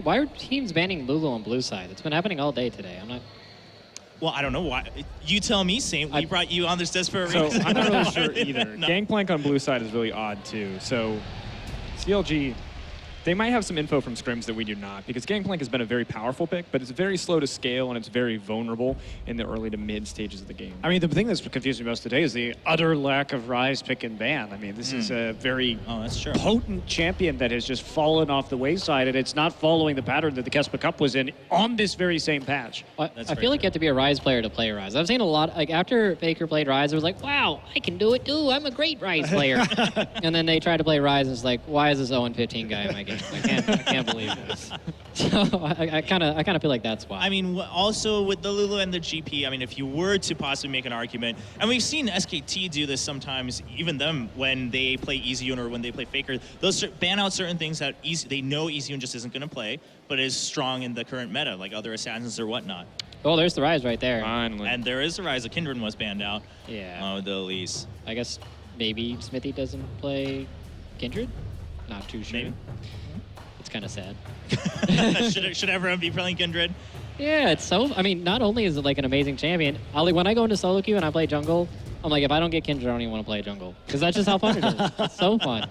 why are teams banning Lulu on blue side? It's been happening all day today. I'm not. Well, I don't know why. You tell me, Saint. We brought you on this desperate So reason. I'm not really sure either. No. Gangplank on blue side is really odd too. So CLG, they might have some info from scrims that we do not, because Gangplank has been a very powerful pick, but it's very slow to scale and it's very vulnerable in the early to mid stages of the game. I mean, the thing that's confused me most today is the utter lack of Ryze pick and ban. I mean, this is a very that's true. potent champion that has just fallen off the wayside, and it's not following the pattern that the Kespa Cup was in on this very same patch. I feel like you have to be a Ryze player to play Ryze. I've seen a lot, like after Faker played Ryze, it was like, wow, I can do it too. I'm a great Ryze player. And then they tried to play Ryze and it's like, why is this 0-15 guy in my game? I can't believe this. So I kind of feel like that's why. I mean, also with the Lulu and the GP, I mean, if you were to possibly make an argument, and we've seen SKT do this sometimes, even them, when they play EasyUn or when they play Faker, those ban out certain things that they know EasyUn just isn't going to play, but is strong in the current meta, like other assassins or whatnot. Oh, there's the Ryze right there. Finally. And there is the Ryze. The Kindred was banned out. Yeah. The Elise. I guess maybe Xmithie doesn't play Kindred? Not too sure. Maybe. It's kind of sad. should everyone be playing Kindred? Yeah, it's so... I mean, not only is it like an amazing champion, when I go into solo queue and I play jungle, I'm like, if I don't get Kindred, I don't even want to play jungle. Because that's just how fun it is. It's so fun.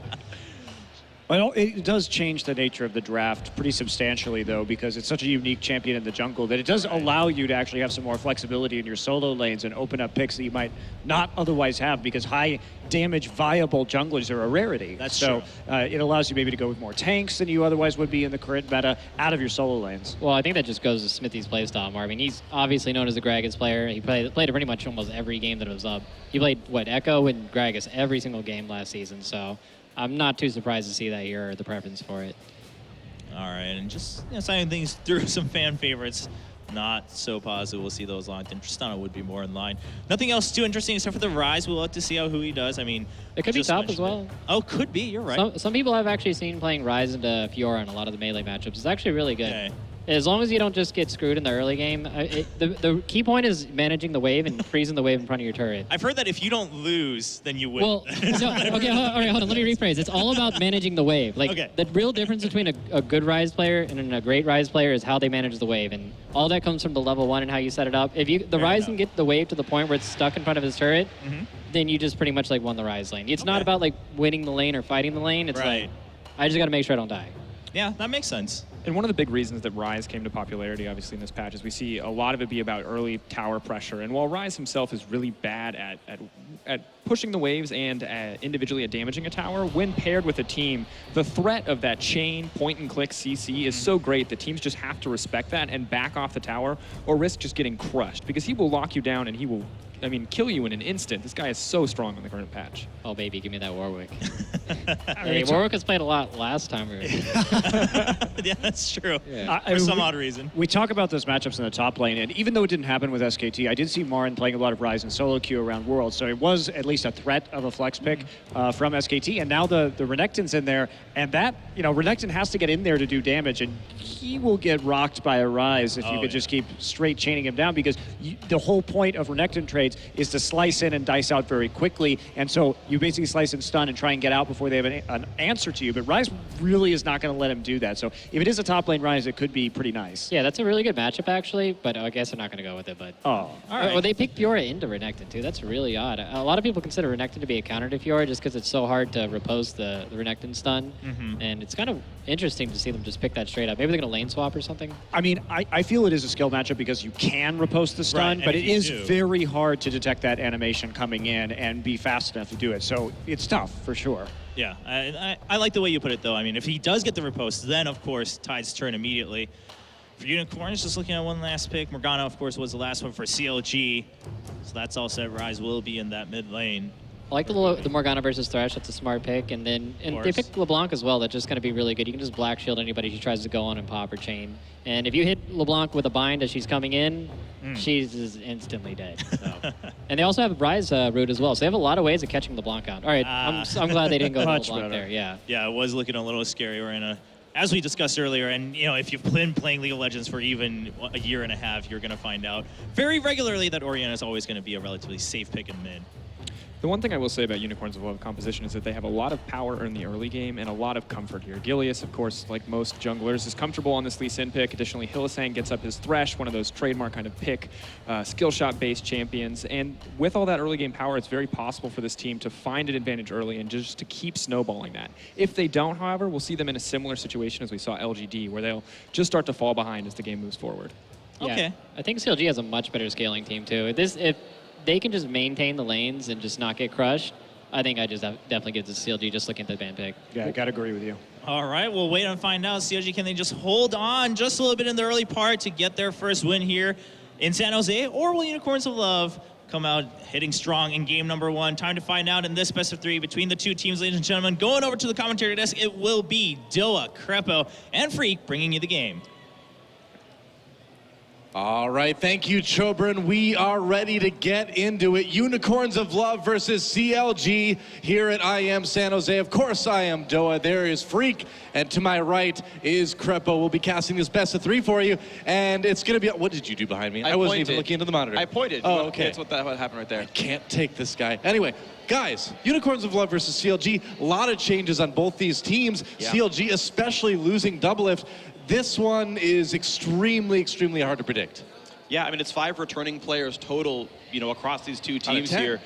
Well, it does change the nature of the draft pretty substantially, though, because it's such a unique champion in the jungle that it does allow you to actually have some more flexibility in your solo lanes and open up picks that you might not otherwise have, because high damage viable junglers are a rarity. That's so true. It allows you maybe to go with more tanks than you otherwise would be in the current meta out of your solo lanes. Well, I think that just goes to Xmithie's playstyle more. I mean, he's obviously known as a Gragas player. He played pretty much almost every game that it was up. He played, Echo and Gragas every single game last season, so I'm not too surprised to see that here, the preference for it. All right, and just signing things through some fan favorites. Not so positive we'll see those locked in. Tristana would be more in line. Nothing else too interesting except for the Ryze. We'll have to see how Huhi does. I mean, it could be top as well. Oh, could be. You're right. Some people have actually seen playing Ryze into Fiora in a lot of the melee matchups. It's actually really good. Okay. As long as you don't just get screwed in the early game. The key point is managing the wave and freezing the wave in front of your turret. I've heard that if you don't lose, then you win. Well, okay, all right, hold on. Let me rephrase. It's all about managing the wave. Like, the real difference between a good Ryze player and a great Ryze player is how they manage the wave. And all that comes from the level 1 and how you set it up. If the Ryze can get the wave to the point where it's stuck in front of his turret, then you just pretty much won the Ryze lane. It's not about winning the lane or fighting the lane. It's like, I just got to make sure I don't die. Yeah, that makes sense. And one of the big reasons that Ryze came to popularity, obviously, in this patch is we see a lot of it be about early tower pressure. And while Ryze himself is really bad at pushing the waves and individually at damaging a tower, when paired with a team, the threat of that chain, point-and-click CC is so great that teams just have to respect that and back off the tower or risk just getting crushed. Because he will lock you down and he will, kill you in an instant. This guy is so strong in the current patch. Oh, baby, give me that Warwick. Hey, Warwick has played a lot last time we were here. Yeah, that's true. Yeah. For some odd reason. We talk about those matchups in the top lane, and even though it didn't happen with SKT, I did see Marin playing a lot of Ryze in solo queue around Worlds, so it was at least a threat of a flex pick from SKT, and now the Renekton's in there, and that, Renekton has to get in there to do damage, and he will get rocked by a Ryze if you could just keep straight chaining him down, because the whole point of Renekton trades is to slice in and dice out very quickly, and so you basically slice and stun and try and get out before they have an answer to you, but Ryze really is not going to let him do that, so if it is a top lane Ryze, it could be pretty nice. Yeah, that's a really good matchup, actually, but I guess they're not going to go with it. But all right. Well, they picked Fiora into Renekton, too. That's really odd. A lot of people consider Renekton to be a counter to Fiora just because it's so hard to repose the Renekton stun, and it's kind of interesting to see them just pick that straight up. Maybe they're going to lane swap or something? I mean, I feel it is a skill matchup because you can repose the stun, but it is very hard to detect that animation coming in and be fast enough to do it. So it's tough, for sure. Yeah, I like the way you put it, though. I mean, if he does get the riposte, then, of course, tides turn immediately. For Unicorns, just looking at one last pick, Morgana, of course, was the last one for CLG. So that's all set. Ryze will be in that mid lane. I like the Morgana versus Thresh. That's a smart pick. And they picked LeBlanc as well. That's just going to be really good. You can just black shield anybody who tries to go on and pop or chain. And if you hit LeBlanc with a bind as she's coming in, she's instantly dead. So. And they also have a Ryze route as well. So they have a lot of ways of catching LeBlanc out. All right, I'm glad they didn't go to LeBlanc there. Yeah. Yeah, it was looking a little scary. ORianna, as we discussed earlier, and if you've been playing League of Legends for even a year and a half, you're going to find out very regularly that ORianna is always going to be a relatively safe pick in mid. The one thing I will say about Unicorns of Love composition is that they have a lot of power in the early game and a lot of comfort here. Gilius, of course, like most junglers, is comfortable on this Lee Sin pick. Additionally, Hylissang gets up his Thresh, one of those trademark kind of pick skill shot-based champions. And with all that early game power, it's very possible for this team to find an advantage early and just to keep snowballing that. If they don't, however, we'll see them in a similar situation as we saw LGD, where they'll just start to fall behind as the game moves forward. Yeah, Okay. I think CLG has a much better scaling team too. If they can just maintain the lanes and just not get crushed, I think I just definitely get to CLG just looking at the ban pick. Yeah, I gotta agree with you. All right, we'll wait and find out. CLG, can they just hold on just a little bit in the early part to get their first win here in San Jose? Or will Unicorns of Love come out hitting strong in game number 1? Time to find out in this best of 3 between the two teams, ladies and gentlemen. Going over to the commentary desk, it will be Doa, Krepo, and Phreak bringing you the game. All right, thank you, Chobran. We are ready to get into it. Unicorns of Love versus CLG here at IEM San Jose. Of course, I am Doa. There is Phreak, and to my right is Krepo. We'll be casting this best of 3 for you, and it's going to be... What did you do behind me? I wasn't even looking into the monitor. I pointed. Oh, okay. That's what happened right there. I can't take this guy. Anyway, guys, Unicorns of Love versus CLG. A lot of changes on both these teams. Yeah. CLG especially losing Doublelift. This one is extremely, extremely hard to predict. Yeah, I mean, it's 5 returning players total, you know, across these two Out of teams 10. here.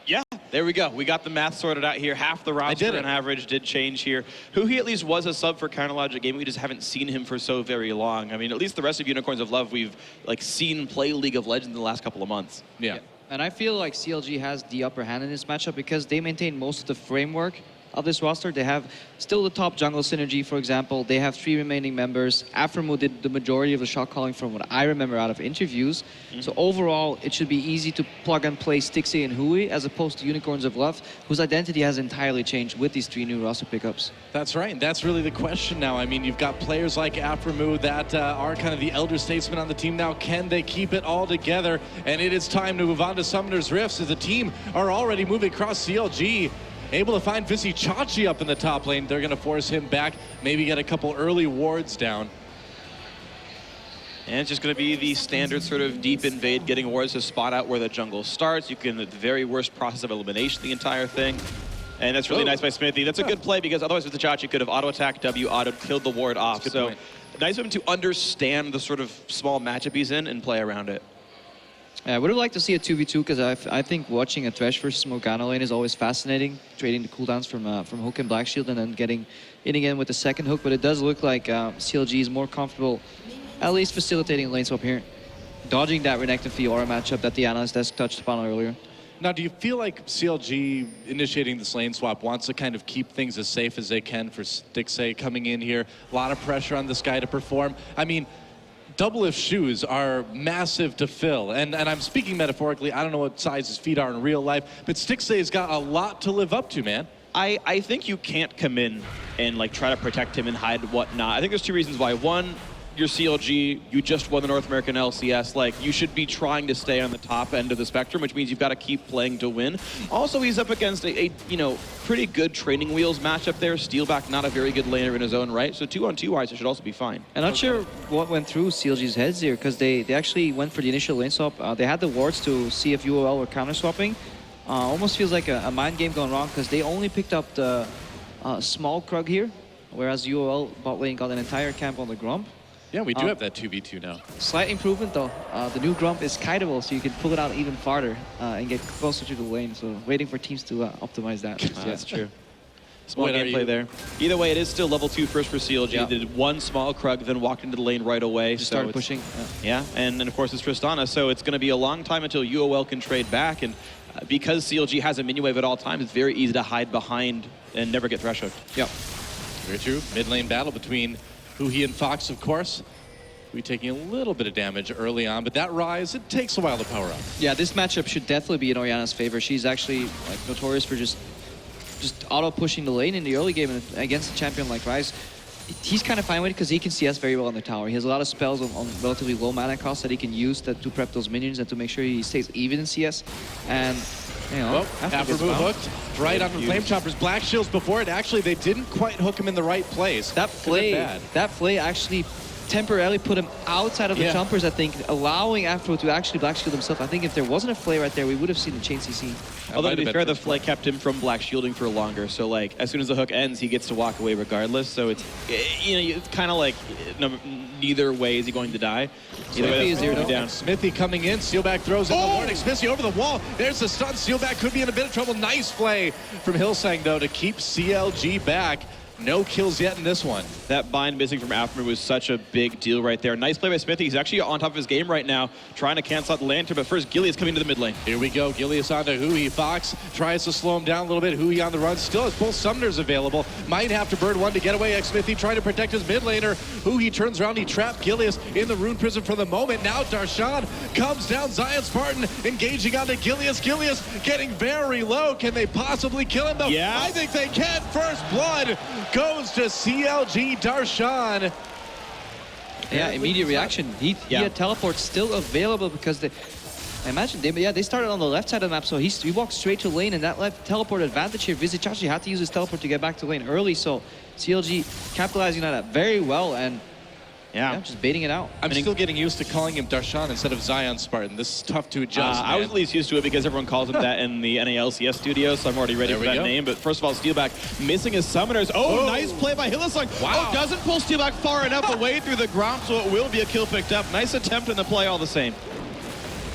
Yeah, there we go. We got the math sorted out here. Half the roster on average did change here. Huhi at least was a sub for Counterlogic Gaming. We just haven't seen him for so very long. I mean, at least the rest of Unicorns of Love we've like seen play League of Legends in the last couple of months. Yeah. And I feel like CLG has the upper hand in this matchup because they maintain most of the framework of this roster. They have still the top jungle synergy, for example. They have 3 remaining members. Aphromoo did the majority of the shot calling from what I remember out of interviews. So overall, it should be easy to plug and play Stixxay and Huhi as opposed to Unicorns of Love, whose identity has entirely changed with these 3 new roster pickups. That's right, and that's really the question now. I mean, you've got players like Aphromoo that are kind of the elder statesmen on the team now. Can they keep it all together? And it is time to move on to Summoner's Rifts as the team are already moving across CLG. Able to find Vizicsacsi up in the top lane. They're going to force him back, maybe get a couple early wards down. And it's just going to be the standard sort of deep invade, getting wards to spot out where the jungle starts. You can, at the very worst, process of elimination the entire thing. And that's really nice by Xmithie. That's a good play because otherwise Vizicsacsi could have auto-attacked W, auto-killed the ward off. So nice of him to understand the sort of small matchup he's in and play around it. Yeah, I would have liked to see a 2v2 because I think watching a Thresh versus Morgana lane is always fascinating. Trading the cooldowns from Hook and Black Shield and then hitting in with the second hook. But it does look like CLG is more comfortable, at least facilitating lane swap here. Dodging that Renekton Fiora matchup that the analyst desk touched upon earlier. Now, do you feel like CLG initiating this lane swap wants to kind of keep things as safe as they can for Stixxay coming in here? A lot of pressure on this guy to perform. I mean, Doublelift shoes are massive to fill, and I'm speaking metaphorically. I don't know what size his feet are in real life, but Stixxay's got a lot to live up to, man. I think you can't come in and like try to protect him and hide whatnot. I think there's 2 reasons why. One, you're CLG, you just won the North American LCS, like you should be trying to stay on the top end of the spectrum, which means you've got to keep playing to win. Also, he's up against a you know, pretty good training wheels matchup there. Steelback, not a very good laner in his own right, so 2-on-2 wise, it should also be fine. I'm not sure what went through CLG's heads here because they actually went for the initial lane swap. They had the wards to see if UOL were counter swapping. Almost feels like a mind game going wrong because they only picked up the small Krug here, whereas UOL bot lane got an entire camp on the Grump. Yeah, we do have that 2v2 now. Slight improvement though. The new Grump is kiteable, so you can pull it out even farther and get closer to the lane. So waiting for teams to optimize that. That's true. Small gameplay there. Either way, it is still level 2 first for CLG. Yeah. They did 1 small Krug, then walked into the lane right away. Just started pushing. Yeah, and of course it's Tristana, so it's going to be a long time until UOL can trade back. And because CLG has a minion wave at all times, it's very easy to hide behind and never get thresh hooked. Yep. Very true. Mid lane battle between Huhi and Fox, of course. Huhi taking a little bit of damage early on, but that Ryze, it takes a while to power up. Yeah, this matchup should definitely be in ORianna's favor. She's actually like notorious for just auto pushing the lane in the early game, and against a champion like Ryze, he's kind of fine with it because he can CS very well on the tower. He has a lot of spells on relatively low mana cost that he can use to prep those minions and to make sure he stays even in CS. And you know, Aphromoo hooked right on the Flame Choppers. Black Shields before it. Actually, they didn't quite hook him in the right place. That play actually temporarily put him outside of the Yeah. jumpers, I think, allowing Aphromoo to actually black shield himself. I think if there wasn't a Flay right there, we would have seen the chain CC. Although, to might be have fair, been the first Flay kept him from black shielding for longer. So, like, as soon as the hook ends, he gets to walk away regardless. So it's, it's kind of like neither way is he going to die. Either way, that's going to be down. Xmithie coming in, Steelback throws in the warning. Xmithie over the wall. There's the stun. Steelback could be in a bit of trouble. Nice play from Hylissang, though, to keep CLG back. No kills yet in this one. That bind missing from Aphromoo was such a big deal right there. Nice play by Xmithie. He's actually on top of his game right now, trying to cancel out the lantern, but first Gilius coming to the mid lane. Here we go. Gilius onto Huhi. Fox tries to slow him down a little bit. Huhi on the run. Still has both summoners available. Might have to burn one to get away. Xmithie trying to protect his mid laner. Huhi turns around. He trapped Gilius in the rune prison for the moment. Now Darshan comes down. Zion Spartan engaging onto Gilius. Gilius getting very low. Can they possibly kill him, though? Yeah. I think they can. First blood goes to CLG Darshan. Yeah, immediate reaction. He had teleport still available because I imagine they started on the left side of the map, so he walked straight to lane, and that left teleport advantage here. Vizicsacsi had to use his teleport to get back to lane early, so CLG capitalizing on that very well, and yeah, just baiting it out. I'm still getting used to calling him Darshan instead of Zion Spartan. This is tough to adjust. I was at least used to it because everyone calls him that in the NALCS studio, so I'm already ready for that name. But first of all, Steelback missing his summoners. Oh, nice play by Hylissang. Wow. Oh, doesn't pull Steelback far enough away through the ground, so it will be a kill picked up. Nice attempt in the play all the same.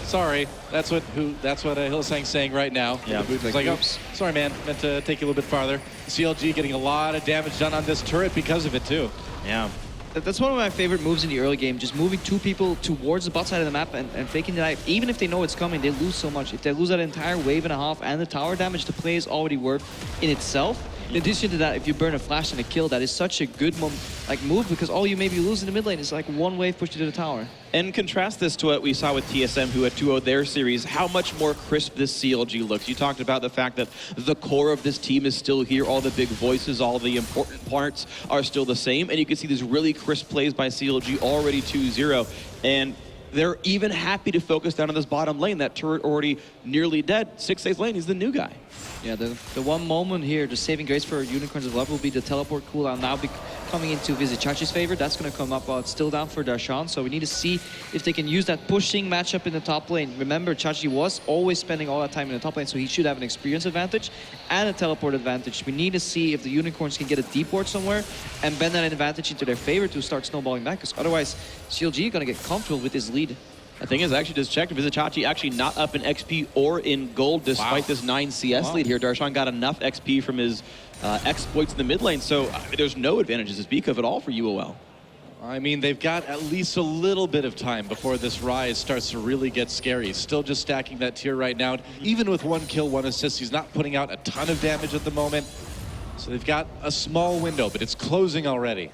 Sorry, that's what Hylissang's saying right now. Yeah, it's like, oh, sorry, man, meant to take you a little bit farther. CLG getting a lot of damage done on this turret because of it too. Yeah. That's one of my favorite moves in the early game, just moving two people towards the bot side of the map and faking the dive. Even if they know it's coming, they lose so much. If they lose that entire wave and a half and the tower damage, the play is already worth in itself. In addition to that, if you burn a flash and a kill, that is such a good move because all you maybe lose in the mid lane is like one wave pushed you to the tower. And contrast this to what we saw with TSM, who had 2-0 their series, how much more crisp this CLG looks. You talked about the fact that the core of this team is still here, all the big voices, all the important parts are still the same, and you can see these really crisp plays by CLG already 2-0. And they're even happy to focus down on this bottom lane. That turret already nearly dead. Stixxay's lane, he's the new guy. Yeah, the one moment here, the saving grace for Unicorns of Love will be the teleport cooldown now coming into Vizicacsi's favor. That's going to come up while it's still down for Darshan, so we need to see if they can use that pushing matchup in the top lane. Remember, Chachi was always spending all that time in the top lane, so he should have an experience advantage and a teleport advantage. We need to see if the Unicorns can get a deep ward somewhere and bend that advantage into their favor to start snowballing back, because otherwise CLG are going to get comfortable with his lead. The thing is, I actually just checked, Vizicsacsi actually not up in XP or in gold despite this 9 CS lead here. Darshan got enough XP from his exploits in the mid lane, so there's no advantages to speak of at all for UOL. I mean, they've got at least a little bit of time before this Ryze starts to really get scary. Still just stacking that tier right now. Even with 1 kill, 1 assist, he's not putting out a ton of damage at the moment. So they've got a small window, but it's closing already.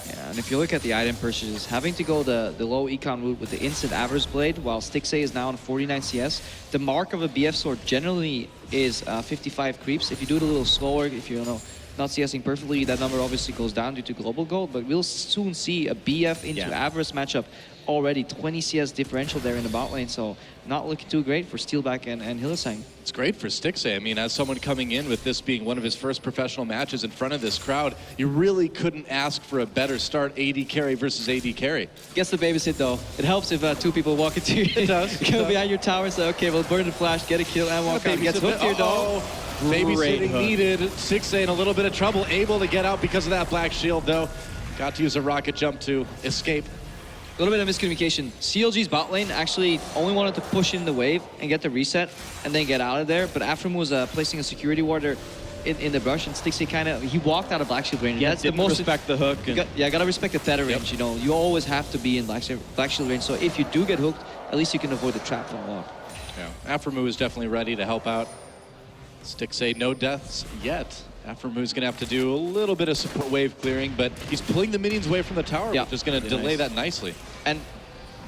Yeah, and if you look at the item purchases, having to go the low econ route with the instant Avarice Blade, while Stixxay is now on 49 CS, the mark of a BF sword generally is 55 creeps. If you do it a little slower, if you're not CSing perfectly, that number obviously goes down due to global gold, but we'll soon see a BF into Avarice matchup. Already 20 CS differential there in the bot lane, so not looking too great for Steelback and Hylissang. It's great for Stixxay. I mean, as someone coming in with this being one of his first professional matches in front of this crowd, you really couldn't ask for a better start AD carry versus AD carry. Gets the babysit though. It helps if 2 people walk into you. It does. Go behind your tower, say, okay, we'll burn the flash, get a kill, and walk out. Gets hooked here though. Babysitting needed. Stixxay in a little bit of trouble, able to get out because of that black shield though. Got to use a rocket jump to escape. A little bit of miscommunication. CLG's bot lane actually only wanted to push in the wave and get the reset and then get out of there, but Aphromoo was placing a security warder in the brush, and Stixxay he walked out of black shield range. Yeah, that's the most respect the hook. Gotta respect the tether range. You know, you always have to be in black shield range. So if you do get hooked, at least you can avoid the trap from walk. Yeah, Aphromoo is definitely ready to help out. Stixxay, no deaths yet. Aphromoo is going to have to do a little bit of support wave clearing, but he's pulling the minions away from the tower, which is going to delay that nicely. And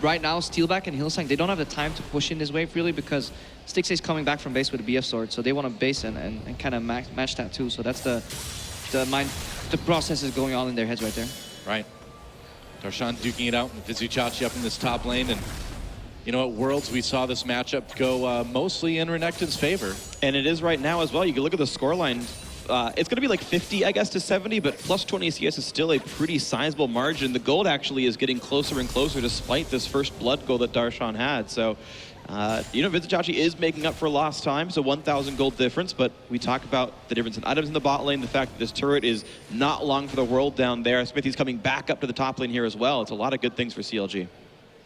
right now, Steelback and Hylissang, they don't have the time to push in this wave really, because Stixxay's coming back from base with a BF sword, so they want to base and kind of match that too. So that's the process is going on in their heads right there. Right. Darshan duking it out with Vizicsacsi up in this top lane, and you know, at Worlds, we saw this matchup go mostly in Renekton's favor. And it is right now as well. You can look at the scoreline it's going to be like 50, I guess, to 70, but plus 20 CS is still a pretty sizable margin. The gold actually is getting closer and closer despite this first blood goal that Darshan had. So, you know, Vizicsacsi is making up for lost time, so 1,000 gold difference, but we talk about the difference in items in the bot lane, the fact that this turret is not long for the world down there. Xmithie's coming back up to the top lane here as well. It's a lot of good things for CLG.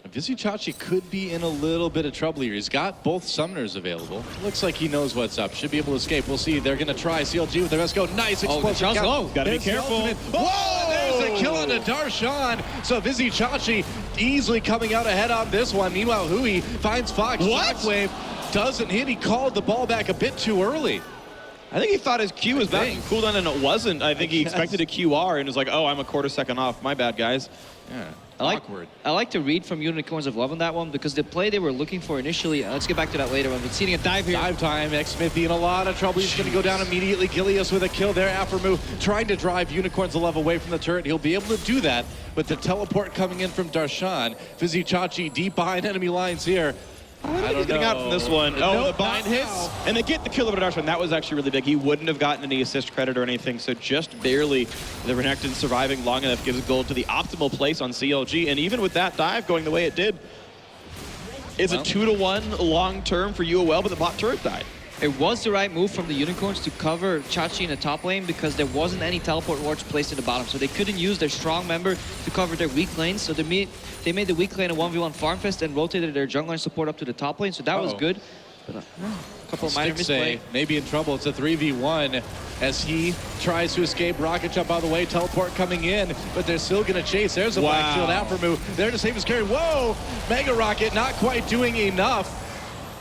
Vizicsacsi could be in a little bit of trouble here. He's got both summoners available. Looks like he knows what's up. Should be able to escape. We'll see. They're going to try. CLG with their best go. Nice explosive. Gotta be careful. Whoa! There's a kill on the Darshan. So Vizicsacsi easily coming out ahead on this one. Meanwhile, Huhi finds Fox. Shockwave doesn't hit. He called the ball back a bit too early. I think he thought his Q was back in cooldown and it wasn't. I think he expected a QR and was like, oh, I'm a quarter second off. My bad, guys. Yeah. I like to read from Unicorns of Love on that one because the play they were looking for initially, let's get back to that later on, but seeing a dive here. Dive time, Xmithie in a lot of trouble. He's going to go down immediately. Gilius with a kill there. Aphromoo trying to drive Unicorns of Love away from the turret. He'll be able to do that, but the teleport coming in from Darshan. Vizicsacsi deep behind enemy lines here. I don't know. Getting out from this one. Oh, the bind hits, and they get the kill over Darshan. That was actually really big. He wouldn't have gotten any assist credit or anything, so just barely the Renekton surviving long enough gives gold to the optimal place on CLG, and even with that dive going the way it did, it's a 2-to-1 long term for UOL, but the bot turret died. It was the right move from the Unicorns to cover Chachi in the top lane because there wasn't any teleport wards placed in the bottom. So they couldn't use their strong member to cover their weak lanes. So they made the weak lane a 1v1 farm fest and rotated their jungler and support up to the top lane. So that was good. But a couple of minor misplay. Maybe in trouble. It's a 3v1 as he tries to escape. Rocket jump out of the way. Teleport coming in, but they're still going to chase. There's a black shield. Aphromoo there to save his carry. Whoa! Mega Rocket not quite doing enough.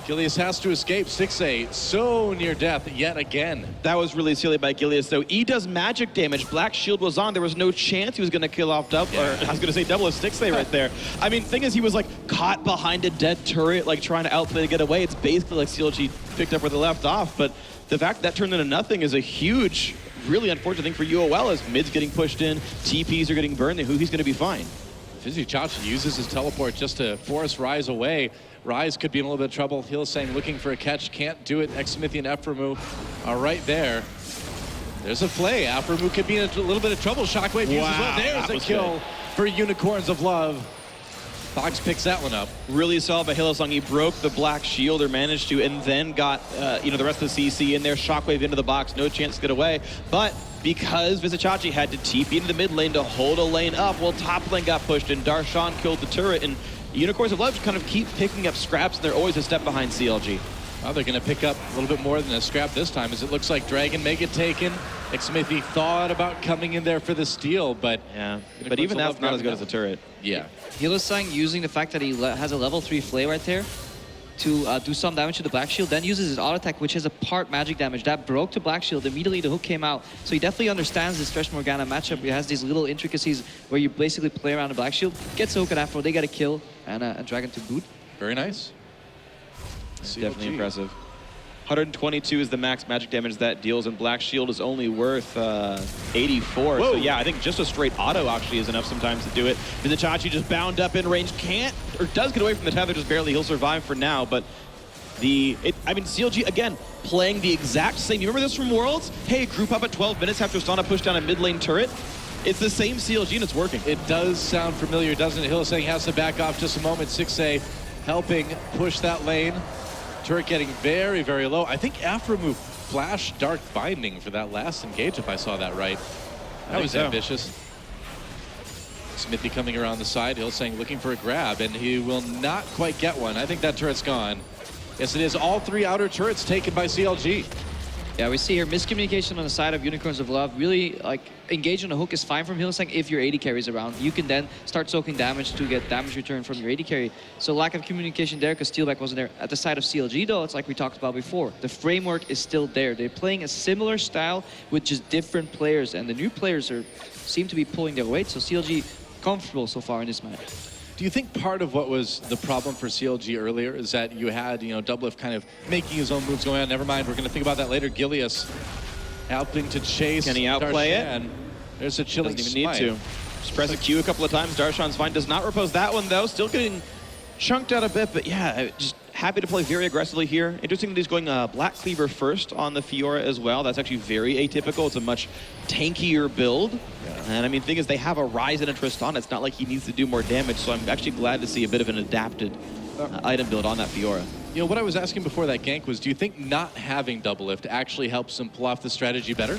Gilius has to escape. Stixxay so near death yet again. That was really silly by Gilius, though. E does magic damage. Black shield was on. There was no chance he was going to kill off double, or I was going to say double of Stixxay right there. I mean, thing is, he was like caught behind a dead turret, like trying to outplay to get away. It's basically like CLG picked up where they left off, but the fact that turned into nothing is a huge, really unfortunate thing for UOL as mid's getting pushed in, TPs are getting burned, and Huhi's going to be fine. Vizicsacsi uses his teleport just to force Ryze away. Ryze could be in a little bit of trouble. Hylissang looking for a catch, can't do it. Xmithie and Aphromoo are right there. There's a play. Aphromoo could be in a little bit of trouble. Shockwave uses well. There's a kill for Unicorns of Love. Fox picks that one up. Really solid by Hylissang. He broke the black shield, or managed to, and then got you know, the rest of the CC in there. Shockwave into the box, no chance to get away. But because Vizicsacsi had to TP into the mid lane to hold a lane up, well, top lane got pushed, and Darshan killed the turret, and Unicorns of Love just kind of keep picking up scraps, and they're always a step behind CLG. Well, they're going to pick up a little bit more than a scrap this time, as it looks like Dragon may get taken. Xmithie thought about coming in there for the steal, but yeah, but even that's not as good as the turret. Yeah. Hylissang using the fact that he has a level 3 Flay right there to do some damage to the Black Shield, then uses his auto attack, which has a part magic damage. That broke the Black Shield. Immediately the hook came out. So he definitely understands this Thresh Morgana matchup. He has these little intricacies where you basically play around the Black Shield, gets a hook at Aphro, they get a kill, and a Dragon to boot. Very nice. Definitely impressive. 122 is the max magic damage that deals, and Black Shield is only worth 84. Whoa. So yeah, I think just a straight auto actually is enough sometimes to do it. Vizicsacsi just bound up in range, can't, or does get away from the tether just barely. He'll survive for now, but I mean, CLG, again, playing the exact same. You remember this from Worlds? Hey, group up at 12 minutes after Tristana pushed down a mid lane turret. It's the same CLG and it's working. It does sound familiar, doesn't it? Hylissang has to back off just a moment. Stixxay helping push that lane. Turret getting very, very low. I think Aphromoo flashed Dark Binding for that last engage, if I saw that right. That was ambitious. Xmithie coming around the side. Hylissang looking for a grab, and he will not quite get one. I think that turret's gone. Yes, it is. All 3 outer turrets taken by CLG. Yeah, we see here miscommunication on the side of Unicorns of Love. Really, like, engage on a hook is fine from Hylissang if your AD carries around. You can then start soaking damage to get damage return from your AD carry. So lack of communication there because Steelback wasn't there. At the side of CLG, though, it's like we talked about before. The framework is still there. They're playing a similar style with just different players, and the new players seem to be pulling their weight. So CLG comfortable so far in this match. Do you think part of what was the problem for CLG earlier is that you had, you know, Doublelift kind of making his own moves going on? Never mind, we're going to think about that later. Gilius helping to chase. Can he outplay Darshan. It? There's a chilling Doesn't even smite. need to. Just press a Q a couple of times. Darshan's fine. Does not repose that one, though. Still getting chunked out a bit, but yeah, just happy to play very aggressively here. Interesting that he's going Black Cleaver first on the Fiora as well. That's actually very atypical. It's a much tankier build. Yeah. And I mean, the thing is, they have a Ryze and a Tristana. It's not like he needs to do more damage, so I'm actually glad to see a bit of an adapted item build on that Fiora. You know, what I was asking before that gank was, do you think not having double lift actually helps him pull off the strategy better?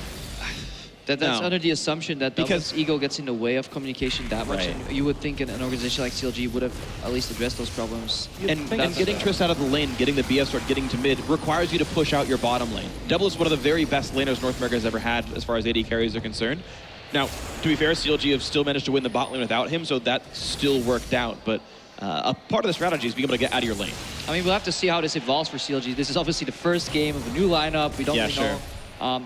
That's under the assumption that because ego gets in the way of communication that much, and you would think an organization like CLG would have at least addressed those problems. And getting Trist out of the lane, getting the BS start, getting to mid, requires you to push out your bottom lane. Double is one of the very best laners North America has ever had as far as AD carries are concerned. Now, to be fair, CLG have still managed to win the bot lane without him, so that still worked out. But a part of the strategy is being able to get out of your lane. I mean, we'll have to see how this evolves for CLG. This is obviously the first game of a new lineup. We don't really know.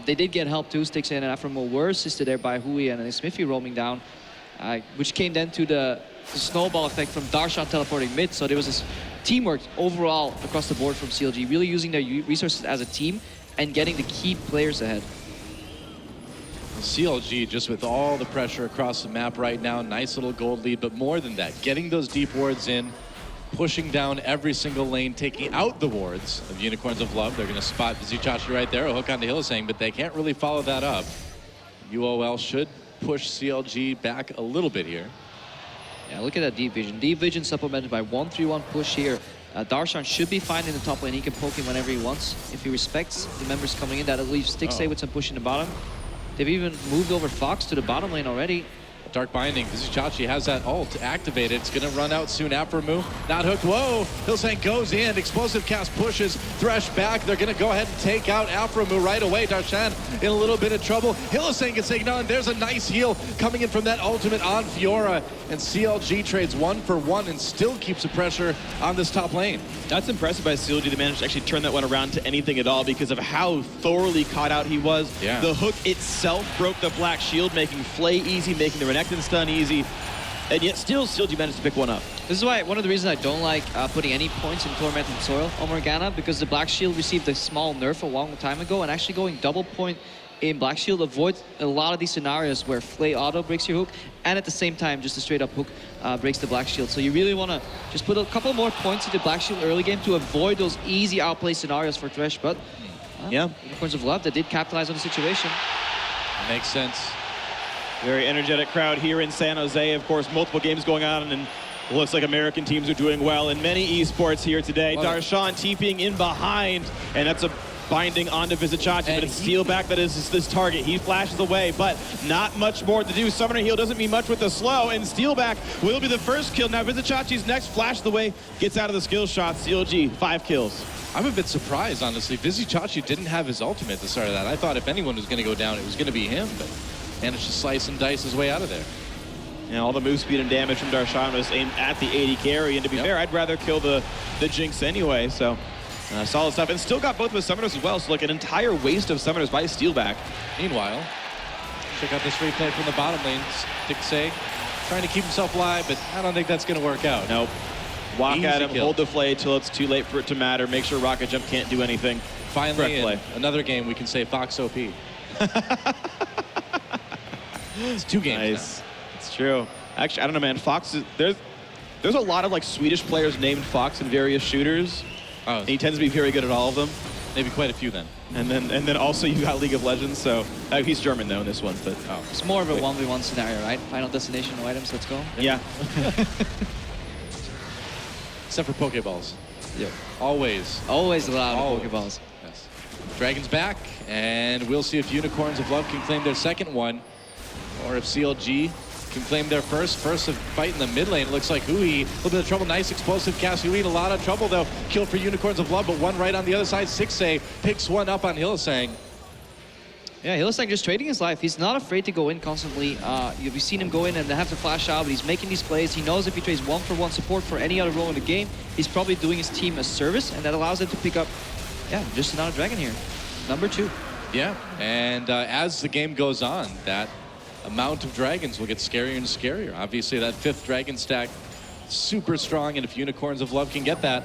They did get help too. Stixxay and Aphromoo were assisted there by Huhi and Xmithie roaming down, which came then to the snowball effect from Darshan teleporting mid. So there was this teamwork overall across the board from CLG, really using their resources as a team and getting the key players ahead. CLG just with all the pressure across the map right now, nice little gold lead, but more than that, getting those deep wards in, pushing down every single lane, taking out the wards of Unicorns of Love. They're going to spot Vizicsacsi right there, a hook onto Hylissang, but they can't really follow that up. UOL should push CLG back a little bit here. Yeah, look at that deep vision. Deep vision supplemented by 1-3-1 push here. Darshan should be fine in the top lane. He can poke him whenever he wants. If he respects the members coming in, that'll leave Stixxay with some push in the bottom. They've even moved over Fox to the bottom lane already. Dark Binding, Vizicsacsi has that ult activated. It's going to run out soon. Aphromoo, not hooked. Whoa! Hylissang goes in. Explosive cast pushes Thresh back. They're going to go ahead and take out Aphromoo right away. Darshan in a little bit of trouble. Hylissang gets taken on. There's a nice heal coming in from that ultimate on Fiora. And CLG trades 1 for 1 and still keeps the pressure on this top lane. That's impressive by CLG to manage to actually turn that one around to anything at all because of how thoroughly caught out he was. Yeah. The hook itself broke the black shield, making Flay easy, making the Renekton stun easy, and yet still CLG managed to pick one up. This is why one of the reasons I don't like putting any points in Tormented Soil on Morgana, because the Black Shield received a small nerf a long time ago, and actually going double point in Black Shield avoids a lot of these scenarios where Flay auto breaks your hook, and at the same time just a straight up hook breaks the Black Shield. So you really want to just put a couple more points into Black Shield early game to avoid those easy outplay scenarios for Thresh, but Unicorns of Love that did capitalize on the situation. Makes sense. Very energetic crowd here in San Jose. Of course, multiple games going on, and it looks like American teams are doing well in many esports here today. Darshan TPing in behind, and that's a binding onto Vizicsacsi, but it's Steelback that is this target. He flashes away, but not much more to do. Summoner heal doesn't mean much with the slow, and Steelback will be the first kill. Now Vizicacsi's next flashes away, gets out of the skill shot. CLG, 5 kills. I'm a bit surprised, honestly. Vizicsacsi didn't have his ultimate at the start of that. I thought if anyone was going to go down, it was going to be him, but managed to slice and dice his way out of there. And all the move speed and damage from Darshan was aimed at the AD carry, and to be fair, I'd rather kill the Jinx anyway, so solid stuff. And still got both of his summoners as well, so like an entire waste of summoners by Steelback. Meanwhile, check out this replay from the bottom lane. Stixxay trying to keep himself alive, but I don't think that's going to work out. Nope. Walk Easy at him, kill. hold the Flay till it's too late for it to matter. Make sure Rocket Jump can't do anything. Finally, in another game, we can say Fox OP. It's 2 games nice. Now. It's true. Actually, I don't know, man. Fox is, there's a lot of like Swedish players named Fox in various shooters. Oh, and he tends to be very good at all of them. Maybe quite a few then. And then also you got League of Legends. So he's German though in this one, but it's more of a 1v1 scenario, right? Final destination, no items. Let's go. Yeah. Except for Pokeballs. Yeah. Always. Always allowed Pokeballs. Yes. Dragon's back, and we'll see if Unicorns of Love can claim their second one, or if CLG can claim their first. First of fight in the mid lane. It looks like Huhi, a little bit of trouble. Nice explosive cast. Huhi in a lot of trouble though. Kill for Unicorns of Love, but one right on the other side. Stixxay picks one up on Hylissang. Yeah, Hylissang just trading his life. He's not afraid to go in constantly. You've seen him go in and have to flash out, but he's making these plays. He knows if he trades 1-for-1 support for any other role in the game, he's probably doing his team a service, and that allows him to pick up, just another dragon here. Number 2. Yeah, and as the game goes on, that amount of dragons will get scarier and scarier. Obviously, that 5th dragon stack, super strong, and if Unicorns of Love can get that,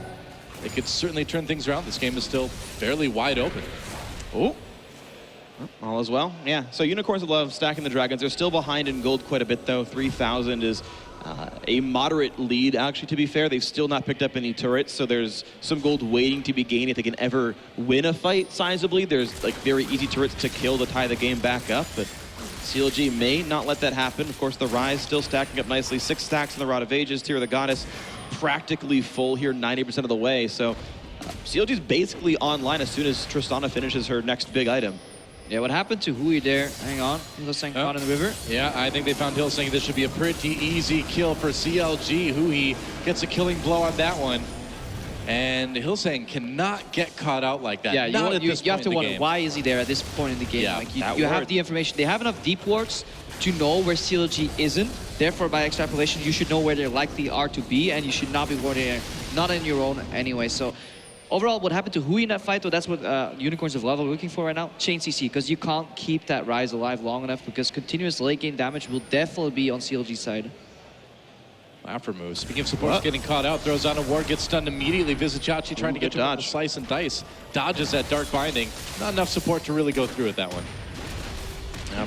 it could certainly turn things around. This game is still fairly wide open. Oh. All as well. Yeah, so Unicorns of Love stacking the Dragons. They're still behind in gold quite a bit, though. 3,000 is a moderate lead, actually, to be fair. They've still not picked up any turrets, so there's some gold waiting to be gained if they can ever win a fight sizably. There's like very easy turrets to kill to tie the game back up, but CLG may not let that happen. Of course, the Ryze still stacking up nicely. 6 stacks in the Rod of Ages. Tear of the Goddess practically full here 90% of the way. So CLG's basically online as soon as Tristana finishes her next big item. Yeah, what happened to Huhi there? Hang on, Hylissang caught in the river. Yeah, I think they found Hylissang. This should be a pretty easy kill for CLG. Huhi gets a killing blow on that one. And Hylissang cannot get caught out like that. Yeah, you have to wonder, game. why is he there at this point in the game? Yeah, like you have the information. They have enough deep wards to know where CLG isn't. Therefore, by extrapolation, you should know where they likely are to be, and you should not be warding not in your own anyway. So overall, what happened to Huhi in that fight, though, that's what Unicorns of Love are looking for right now. Chain CC, because you can't keep that Ryze alive long enough, because continuous late game damage will definitely be on CLG's side. Aphromoo, speaking of supports getting caught out, throws on a ward, gets stunned immediately. Vizicsacsi trying to get to the slice and dice. Dodges that Dark Binding. Not enough support to really go through with that one.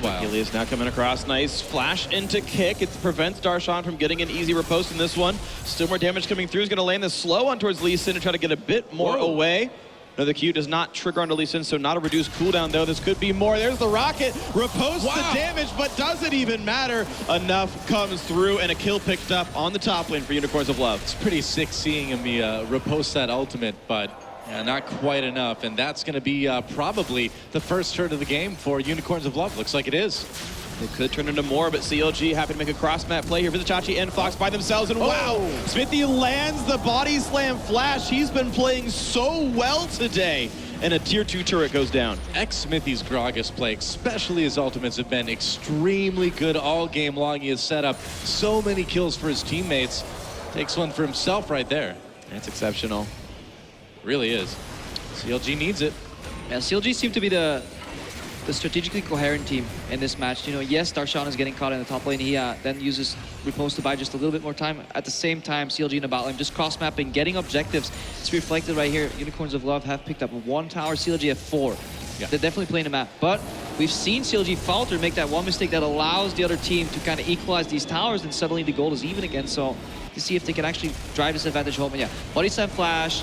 Gilius now coming across. Nice flash into kick. It prevents Darshan from getting an easy riposte in this one. Still more damage coming through. He's going to land this slow on towards Lee Sin to try to get a bit more away. Another Q does not trigger onto Lee Sin, so not a reduced cooldown, though. This could be more. There's the rocket. Riposte the damage, but does it even matter? Enough comes through, and a kill picked up on the top lane for Unicorns of Love. It's pretty sick seeing him riposte that ultimate, but not quite enough. And that's going to be probably the first turn of the game for Unicorns of Love. Looks like it is. It could turn into more, but CLG happy to make a cross-map play here. Vizicsacsi and Fox by themselves, and wow! Xmithie lands the body slam flash. He's been playing so well today, and a tier 2 turret goes down. Xmithie's Gragas play, especially his ultimates, have been extremely good all game long. He has set up so many kills for his teammates. Takes one for himself right there. That's exceptional. Really is. CLG needs it. Yeah, CLG seem to be the strategically coherent team in this match. You know, yes, Darshan is getting caught in the top lane. He then uses riposte to buy just a little bit more time. At the same time, CLG in the bot lane just cross-mapping, getting objectives. It's reflected right here. Unicorns of Love have picked up 1 tower, CLG have 4. Yeah. They're definitely playing the map. But we've seen CLG falter, make that one mistake that allows the other team to kind of equalize these towers, and suddenly the gold is even again. So to see if they can actually drive this advantage home. And yeah, body slam flash.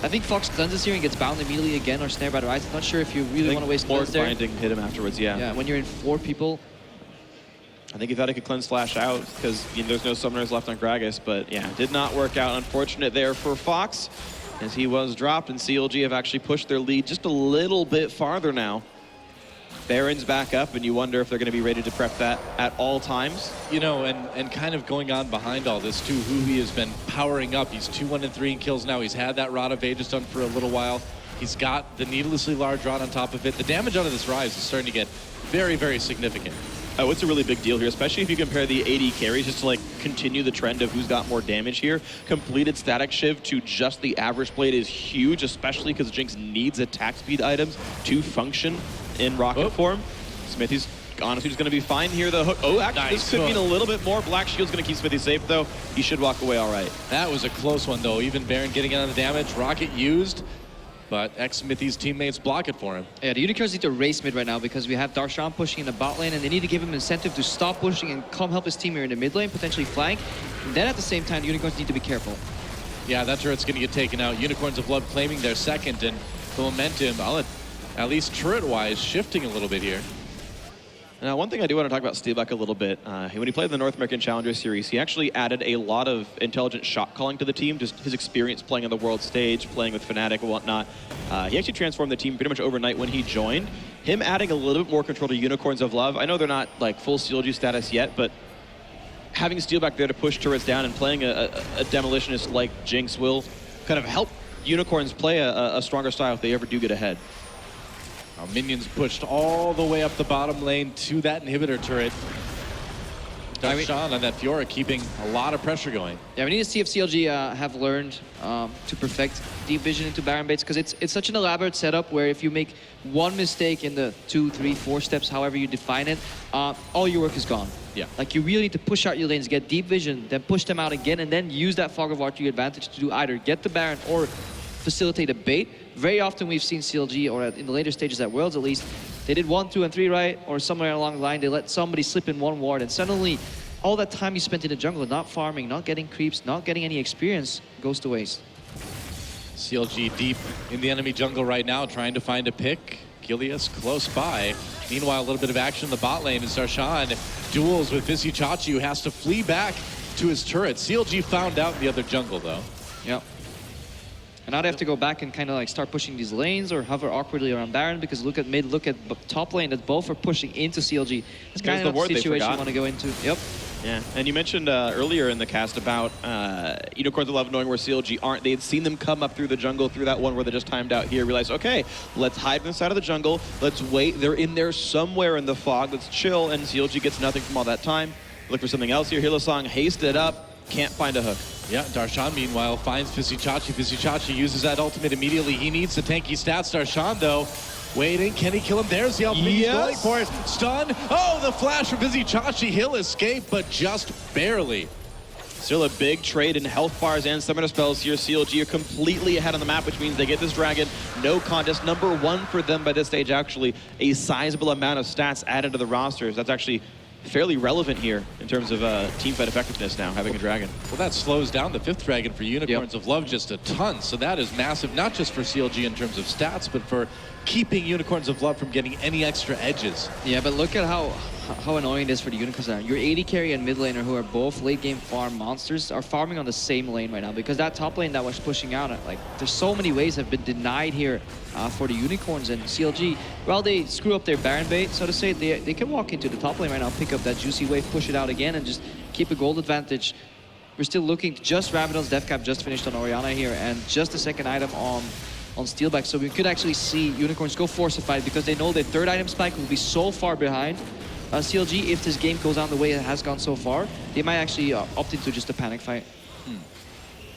I think Fox cleanses here and gets bound immediately again or snared by the Ryze. I'm not sure if you really want to waste cleanse there. Binding hit him afterwards, yeah. Yeah, when you're in 4 people. I think he thought he could cleanse flash out because there's no summoners left on Gragas, but yeah, did not work out. Unfortunate there for Fox as he was dropped, and CLG have actually pushed their lead just a little bit farther now. Baron's back up, and you wonder if they're going to be ready to prep that at all times. You know, and kind of going on behind all this too, Huhi has been powering up. He's 2-1-3 in kills now. He's had that Rod of Ages done for a little while. He's got the needlessly large rod on top of it. The damage out of this Ryze is starting to get very, very significant. Oh, it's a really big deal here, especially if you compare the AD carries, just to like continue the trend of who's got more damage here. Completed static shiv to just the average blade is huge, especially because Jinx needs attack speed items to function in rocket form. Xmithie's honestly just going to be fine here. The hook. Oh, actually, this could mean a little bit more. Black Shield's going to keep Xmithie safe, though. He should walk away all right. That was a close one, though. Even Baron getting in on the damage. Rocket used, but Xmithie's teammates block it for him. Yeah, the Unicorns need to race mid right now because we have Darshan pushing in the bot lane, and they need to give him incentive to stop pushing and come help his team here in the mid lane, potentially flank. And then at the same time, the Unicorns need to be careful. Yeah, that turret's going to get taken out. Unicorns of Love claiming their second, and the momentum, at least turret-wise, shifting a little bit here. Now, one thing I do want to talk about Steelback a little bit. When he played the North American Challenger Series, he actually added a lot of intelligent shot calling to the team, just his experience playing on the world stage, playing with Fnatic and whatnot. He actually transformed the team pretty much overnight when he joined. Him adding a little bit more control to Unicorns of Love. I know they're not like full CLG status yet, but having Steelback there to push turrets down and playing a demolitionist like Jinx will kind of help Unicorns play a stronger style if they ever do get ahead. Minions pushed all the way up the bottom lane to that inhibitor turret. Darshan on that Fiora keeping a lot of pressure going. Yeah, we need to see if CLG have learned to perfect deep vision into Baron baits, because it's such an elaborate setup where if you make one mistake in the 2, 3, 4 steps, however you define it, all your work is gone. Yeah. Like you really need to push out your lanes, get deep vision, then push them out again, and then use that fog of war to your advantage to do either get the Baron or facilitate a bait. Very often we've seen CLG, or in the later stages at Worlds at least, They did 1, 2, and 3 right, or somewhere along the line, they let somebody slip in one ward, and suddenly all that time you spent in the jungle, not farming, not getting creeps, not getting any experience, goes to waste. CLG deep in the enemy jungle right now, trying to find a pick. Gilius close by. Meanwhile, a little bit of action in the bot lane as Darshan duels with Vizicsacsi, who has to flee back to his turret. CLG found out the other jungle, though. Yep. And now they have to go back and kind of like start pushing these lanes or hover awkwardly around Baron, because look at mid, look at top lane, that both are pushing into CLG. It's kind of the situation you want to go into. Yep. Yeah, and you mentioned earlier in the cast about Unicorns of Love knowing where CLG aren't. They had seen them come up through the jungle, through that one where they just timed out here, realized, okay, let's hide inside of the jungle, let's wait, they're in there somewhere in the fog, let's chill, and CLG gets nothing from all that time. Look for something else here. Hylissang hasted up, can't find a hook. Yeah, Darshan, meanwhile, finds Vizicsacsi. Vizicsacsi uses that ultimate immediately. He needs the tanky stats. Darshan, though, waiting. Can he kill him? There's the ultimate. He's going for it. Stun. Oh, the flash from Vizicsacsi. He'll escape, but just barely. Still a big trade in health bars and summoner spells here. CLG are completely ahead on the map, which means they get this dragon. No contest. Number 1 for them by this stage, actually. A sizable amount of stats added to the rosters. That's actually fairly relevant here in terms of teamfight effectiveness now, having a dragon. Well, that slows down the 5th dragon for Unicorns of Love just a ton. So that is massive, not just for CLG in terms of stats, but for keeping Unicorns of Love from getting any extra edges. Yeah, but look at how annoying it is for the Unicorns now. Your AD carry and mid laner, who are both late game farm monsters, are farming on the same lane right now, because that top lane that was pushing out, like, there's so many ways have been denied here for the Unicorns, and CLG, while they screw up their Baron bait, so to say, they can walk into the top lane right now, pick up that juicy wave, push it out again, and just keep a gold advantage. We're still looking, just Rabadon's death cap just finished on ORianna here, and just the second item on Steelback, so we could actually see Unicorns go force a fight, because they know their 3rd item spike will be so far behind CLG. If this game goes on the way it has gone so far, they might actually opt into just a panic fight.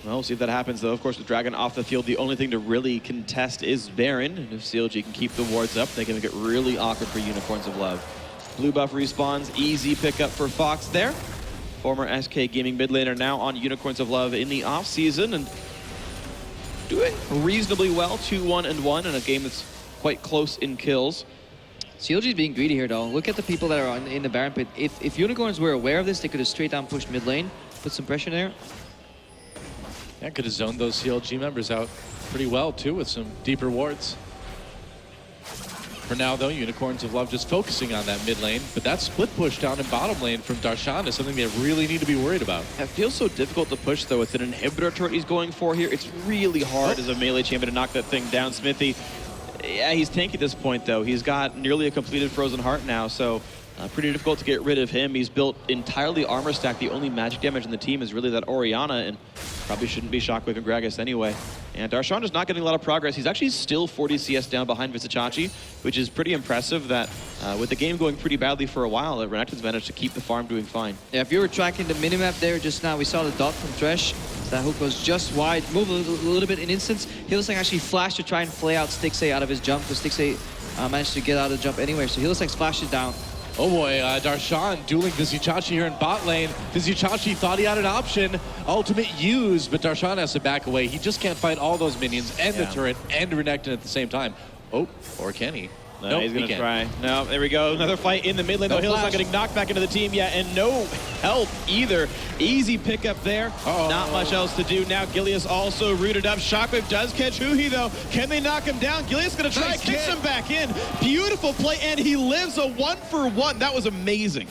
Well, we'll see if that happens, though. Of course, with Dragon off the field, the only thing to really contest is Baron. And if CLG can keep the wards up, they can make it really awkward for Unicorns of Love. Blue buff respawns, easy pickup for Fox there. Former SK Gaming mid laner now on Unicorns of Love in the off-season and doing reasonably well, 2-1-1 in a game that's quite close in kills. CLG is being greedy here, though. Look at the people that are in the Baron pit. If Unicorns were aware of this, they could have straight down pushed mid lane, put some pressure there. Yeah, could have zoned those CLG members out pretty well, too, with some deeper wards. For now, though, Unicorns of Love just focusing on that mid lane, but that split push down in bottom lane from Darshan is something they really need to be worried about. It feels so difficult to push, though. It's an inhibitor turret he's going for here. It's really hard as a melee champion to knock that thing down. Xmithie, yeah, he's tanky at this point, though. He's got nearly a completed Frozen Heart now, so pretty difficult to get rid of him. He's built entirely armor stack. The only magic damage in the team is really that ORianna, and probably shouldn't be Shockwave and Gragas anyway. And Darshan is not getting a lot of progress. He's actually still 40 CS down behind Vizicsacsi, which is pretty impressive that with the game going pretty badly for a while, that Renekton's managed to keep the farm doing fine. Yeah, if you were tracking the minimap there just now, we saw the dot from Thresh. That hook was just wide, move a little bit in instance. Hylissang actually flashed to try and play out Stixxay out of his jump, because Stixxay managed to get out of the jump anyway. So Hylissang splashes down. Oh boy, Darshan dueling Vizicsacsi here in bot lane. Vizicsacsi thought he had an option. Ultimate used, but Darshan has to back away. He just can't fight all those minions and the turret and Renekton at the same time. Oh, or can he? No, nope, he's going to try. No, there we go. Another fight in the mid lane. No, Hill's not getting knocked back into the team yet, and no help either. Easy pickup there. Not much else to do. Now Gilius also rooted up. Shockwave does catch Huhi, though. Can they knock him down? Gilius going to try, kicks him back in. Beautiful play, and he lives a 1-for-1. That was amazing.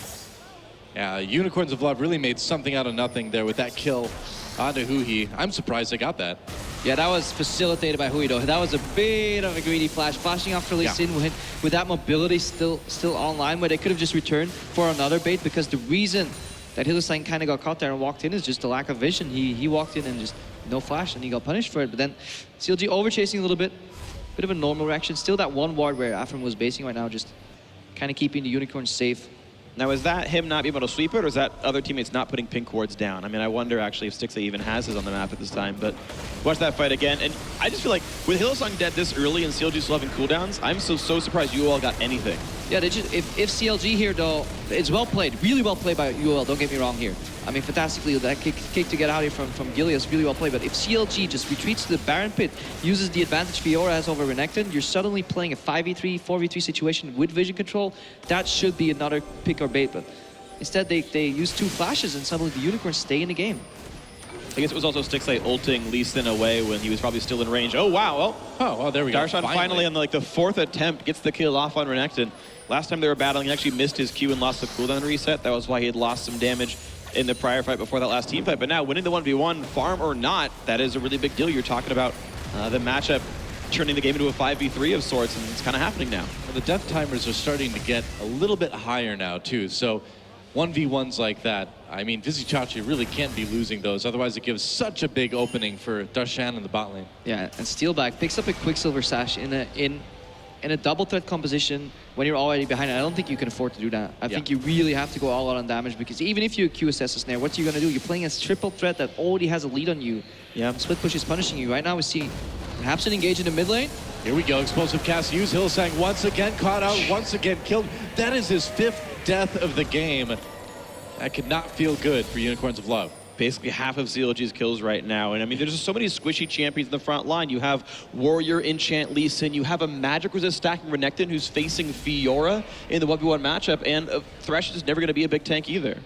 Yeah, Unicorns of Love really made something out of nothing there with that kill onto Huhi. I'm surprised they got that. Yeah, that was facilitated by Huhi, though. That was a bit of a greedy flash. Flashing off Lee Sin with that mobility still online, where they could have just returned for another bait, because the reason that Hylissang kind of got caught there and walked in is just the lack of vision. He walked in and just no flash, and he got punished for it. But then CLG overchasing a little bit of a normal reaction. Still that one ward where Aphromoo was basing right now, just kind of keeping the Unicorns safe. Now, is that him not being able to sweep it, or is that other teammates not putting pink wards down? I mean, I wonder actually if Stixxay even has his on the map at this time, but watch that fight again. And I just feel like with Hylissang dead this early and CLG still having cooldowns, I'm so surprised UOL got anything. Yeah, they just, if CLG here though, it's well played, really well played by UOL, don't get me wrong here. I mean, fantastically, that kick to get out here from Gilius, really well played. But if CLG just retreats to the Baron pit, uses the advantage Fiora has over Renekton, you're suddenly playing a 5v3, 4v3 situation with vision control. That should be another pick or bait, but instead they use 2 flashes and suddenly the Unicorns stay in the game. I guess it was also Stixxay ulting Lee Sin away when he was probably still in range. Oh, wow. Oh, there we go. Darshan finally on the 4th attempt gets the kill off on Renekton. Last time they were battling, he actually missed his Q and lost the cooldown reset. That was why he had lost some damage in the prior fight before that last team fight. But now winning the 1v1, farm or not, that is a really big deal. You're talking about the matchup turning the game into a 5v3 of sorts, and it's kind of happening now. Well, the death timers are starting to get a little bit higher now, too. So 1v1s like that, I mean, Vizicsacsi really can't be losing those. Otherwise, it gives such a big opening for Darshan in the bot lane. Yeah, and Steelback picks up a Quicksilver Sash in a double threat composition when you're already behind it. I don't think you can afford to do that. I think you really have to go all out on damage, because even if you QSS a snare, what are you going to do? You're playing as triple threat that already has a lead on you. Yeah, split push is punishing you. Right now we see Hapson engage in the mid lane. Here we go, explosive cast used. Hylissang once again caught out, once again killed. That is his 5th death of the game. That could not feel good for Unicorns of Love. Basically half of CLG's kills right now. And I mean, there's just so many squishy champions in the front line. You have Warrior, Enchant, Lee Sin. You have a magic resist stacking Renekton who's facing Fiora in the 1v1 matchup. And Thresh is never going to be a big tank either.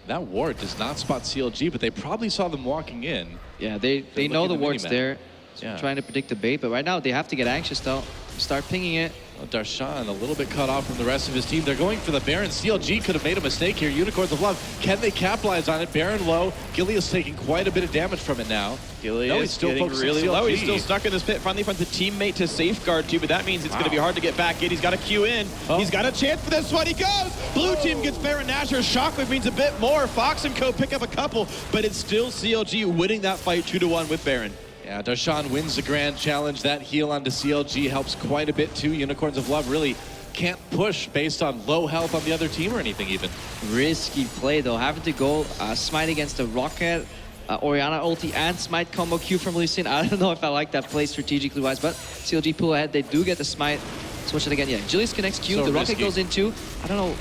That ward does not spot CLG, but they probably saw them walking in. Yeah, they know the ward's there. So trying to predict the bait, but right now they have to get anxious though. Start pinging it. Well, Darshan a little bit cut off from the rest of his team. They're going for the Baron. CLG could have made a mistake here. Unicorns of Love, can they capitalize on it? Baron low. Gilius taking quite a bit of damage from it now. Gilius no, he's still getting really low. He's still CLG. stuck in this pit. Finally finds a teammate to safeguard too, but that means it's going to be hard to get back in. He's got a Q in. He's got a chance for this one. He goes. Blue team gets Baron Nashor. Shockwave means a bit more. Fox and Co pick up a couple, but it's still CLG winning that fight 2-1 with Baron. Yeah, Darshan wins the grand challenge. That heal onto CLG helps quite a bit too. Unicorns of Love really can't push based on low health on the other team or anything even. Risky play though, having to go smite against the Rocket, ORianna ulti and smite combo Q from Lee Sin. I don't know if I like that play strategically wise, but CLG pull ahead, they do get the smite. Switch it again, yeah. Gilius connects Q, So the Rocket risky. goes into, I don't know,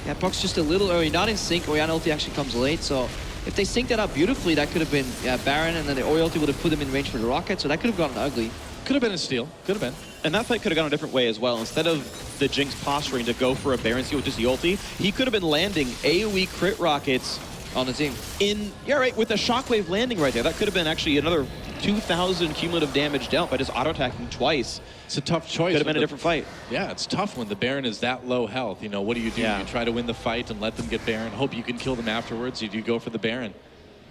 yeah, Proc's just a little early, not in sync. ORianna ulti actually comes late, so if they sync that up beautifully, that could have been Baron, and then the Ori ulti would have put them in range for the Rocket, so that could have gotten ugly. Could have been a steal. Could have been. And that fight could have gone a different way as well. Instead of the Jinx posturing to go for a Baron steal with just the ulti, he could have been landing AoE crit rockets On the team. with the Shockwave landing right there. That could have been actually another 2,000 cumulative damage dealt by just auto-attacking twice. It's a tough choice. Could have been a different fight. Yeah, it's tough when the Baron is that low health. You know, what do? You try to win the fight and let them get Baron, hope you can kill them afterwards. You do go for the Baron.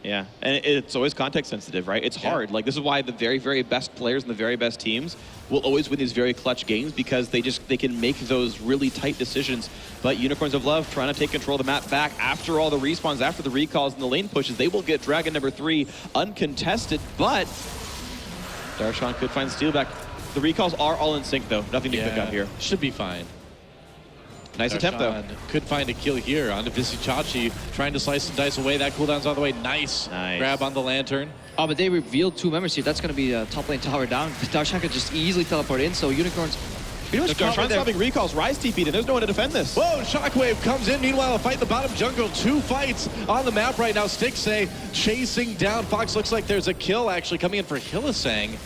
Yeah, and it's always context sensitive, right? It's hard. Like, this is why the very, very best players and the very best teams will always win these very clutch games, because they can make those really tight decisions. But Unicorns of Love trying to take control of the map back after all the respawns, after the recalls and the lane pushes. They will get Dragon number 3 uncontested, but Darshan could find Steelback. The recalls are all in sync though. Nothing to pick up here. Should be fine. Nice attempt though. Could find a kill here onto Vizicsacsi, trying to slice and dice away. That cooldown's all the way. Nice grab on the lantern. Oh, but they revealed 2 members here. That's going to be a top lane tower down. Darshan could just easily teleport in, so Unicorns pretty much Darshan's stopping recalls. Ryze TP'd and there's no one to defend this. Whoa, Shockwave comes in. Meanwhile, a fight in the bottom jungle. 2 fights on the map right now. Stixxay chasing down Fox. Looks like there's a kill actually coming in for Hylissang.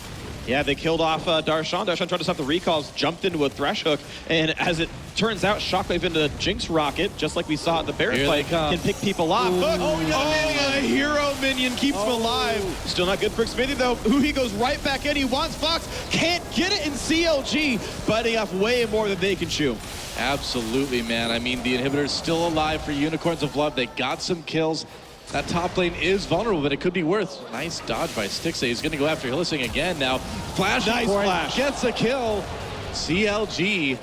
Yeah, they killed off Darshan. Darshan tried to stop the recalls, jumped into a Thresh hook, and as it turns out, Shockwave into Jinx Rocket, just like we saw at the Baron Here fight, can pick people off. a hero minion keeps him alive. Still not good for Xmithie though. Huhi goes right back in. He wants Fox, can't get it in CLG, biting off way more than they can chew. Absolutely, man. I mean, the inhibitor's still alive for Unicorns of Love. They got some kills. That top lane is vulnerable, but it could be worth. Nice dodge by Stixxay. He's going to go after Hylissang again now. Flash, Nice flash. Gets a kill. CLG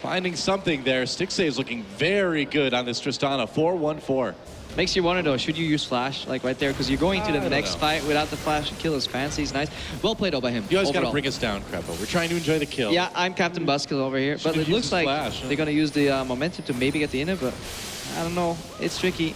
finding something there. Stixxay is looking very good on this Tristana. 4-1-4. makes you wonder though, should you use flash like right there? Because you're going to the next fight without the flash and kill is fancy. He's nice. Well played though by him. You always got to overall. bring us down, Krepo. We're trying to enjoy the kill. Yeah, I'm Captain Buskill over here. But it looks like they're going to use the momentum to maybe get the inner, but I don't know. It's tricky.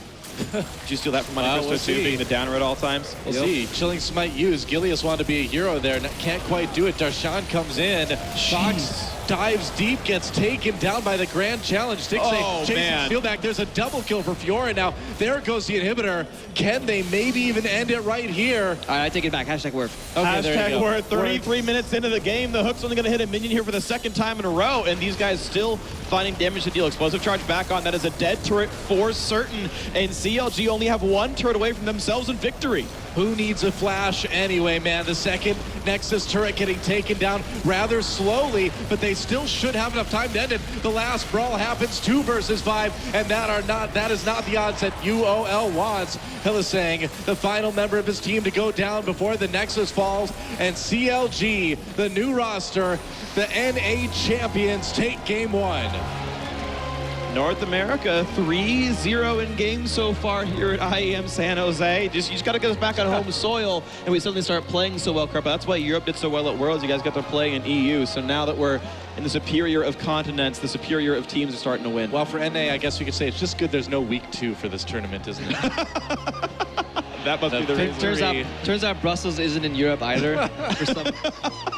Did you steal that from Monte Cristo too, being the downer at all times? We'll see. Chilling Smite used. Gilius wanted to be a hero there. Can't quite do it. Darshan comes in. Fox dives deep, gets taken down by the Grand Challenge. Stixxay chasing man. Steelback. There's a double kill for Fiora. Now, there goes the inhibitor. Can they maybe even end it right here? All right, I take it back. Hashtag worth. Okay, there you Hashtag go. we're 33 minutes into the game. The Hook's only going to hit a minion here for the second time in a row, and these guys still finding damage to deal. Explosive charge back on. That is a dead turret for certain, and CLG only have one turret away from themselves in victory. Who needs a flash anyway, man? The second Nexus turret getting taken down rather slowly, but they still should have enough time to end it. The last brawl happens 2 versus 5, and that is not the odds that UOL wants. Hylissang, the final member of his team to go down before the Nexus falls, and CLG, the new roster, the NA champions, take game 1. North America 3-0 in games so far here at IEM San Jose. You just got to get us back on home soil, and we suddenly start playing so well, Krepo. That's why Europe did so well at Worlds. You guys got to play in EU. So now that we're in the superior of continents, the superior of teams are starting to win. Well, for NA, I guess we could say it's just good there's no week 2 for this tournament, isn't it? That must be the reason. Turns out Brussels isn't in Europe either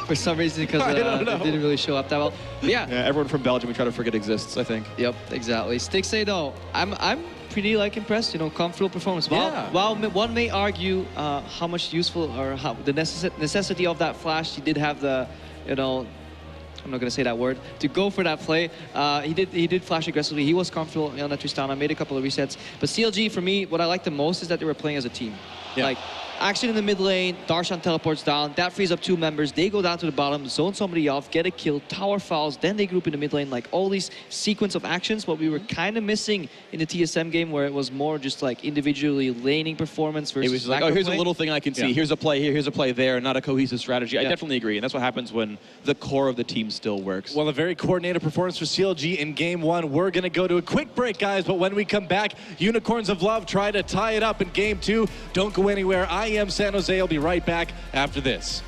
for some reason, because it didn't really show up that well. But yeah, everyone from Belgium we try to forget exists, I think. Yep, exactly. Stixxay though, I'm pretty impressed. comfortable performance. While one may argue how much useful or how the necessity of that flash, he did have the I'm not going to say that word, to go for that play. He did flash aggressively. He was comfortable on that Tristana, made a couple of resets. But CLG, for me, what I like the most is that they were playing as a team. Yeah. Like, action in the mid lane, Darshan teleports down, that frees up 2 members, they go down to the bottom, zone somebody off, get a kill, tower falls, then they group in the mid lane, like all these sequence of actions, what we were kind of missing in the TSM game, where it was more just like individually laning performance versus it was like, here's a little thing I can see, here's a play here, here's a play there, not a cohesive strategy. I definitely agree, and that's what happens when the core of the team still works. Well, a very coordinated performance for CLG in game 1. We're going to go to a quick break, guys, but when we come back, Unicorns of Love try to tie it up in game 2. Don't go anywhere. IEM San Jose will be right back after this.